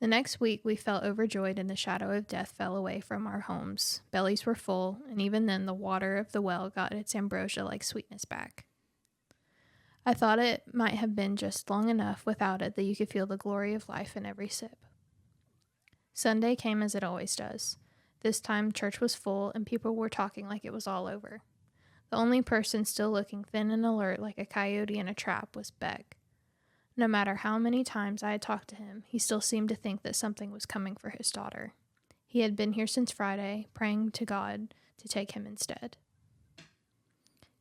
The next week we felt overjoyed and the shadow of death fell away from our homes. Bellies were full, and even then the water of the well got its ambrosia-like sweetness back. I thought it might have been just long enough without it that you could feel the glory of life in every sip. Sunday came as it always does. This time church was full and people were talking like it was all over. The only person still looking thin and alert like a coyote in a trap was Beck. No matter how many times I had talked to him, he still seemed to think that something was coming for his daughter. He had been here since Friday, praying to God to take him instead.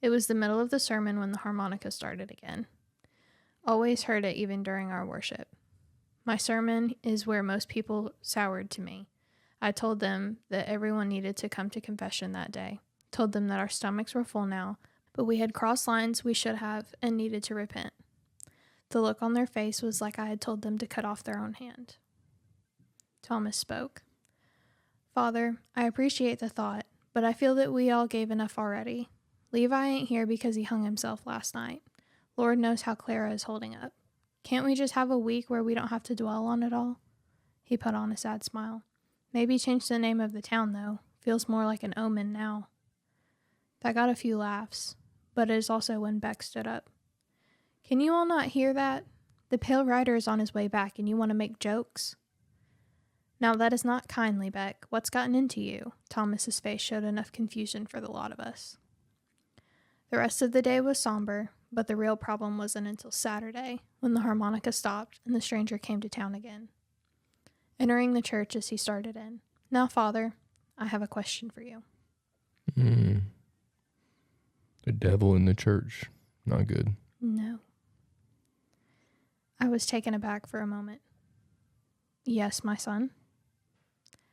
It was the middle of the sermon when the harmonica started again. Always heard it even during our worship. My sermon is where most people soured to me. I told them that everyone needed to come to confession that day. Told them that our stomachs were full now, but we had crossed lines we should have and needed to repent. The look on their face was like I had told them to cut off their own hand. Thomas spoke. Father, I appreciate the thought, but I feel that we all gave enough already. Levi ain't here because he hung himself last night. Lord knows how Clara is holding up. Can't we just have a week where we don't have to dwell on it all? He put on a sad smile. Maybe change the name of the town, though. Feels more like an omen now. That got a few laughs, but it is also when Beck stood up. Can you all not hear that? The Pale Rider is on his way back, and you want to make jokes? Now that is not kindly, Beck. What's gotten into you? Thomas's face showed enough confusion for the lot of us. The rest of the day was somber, but the real problem wasn't until Saturday, when the harmonica stopped and the stranger came to town again. Entering the church as he started in. Now, Father, I have a question for you. The devil in the church. Not good. No. I was taken aback for a moment. Yes, my son.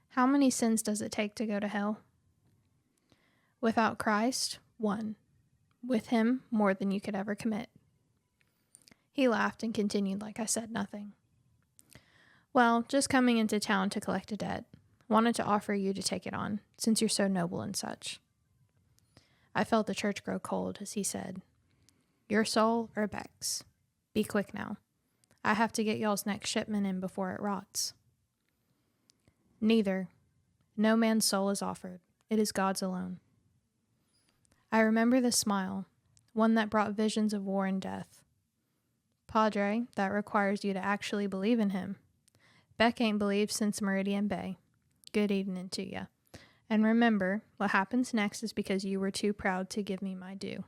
How many sins does it take to go to hell? Without Christ, 1. With him, more than you could ever commit. He laughed and continued like I said nothing. Well, just coming into town to collect a debt. Wanted to offer you to take it on, since you're so noble and such. I felt the church grow cold as he said, Your soul or Beck's? Be quick now. I have to get y'all's next shipment in before it rots. Neither. No man's soul is offered. It is God's alone. I remember the smile, one that brought visions of war and death. Padre, that requires you to actually believe in him. Beck ain't believed since Meridian Bay. Good evening to ya. And remember, what happens next is because you were too proud to give me my due.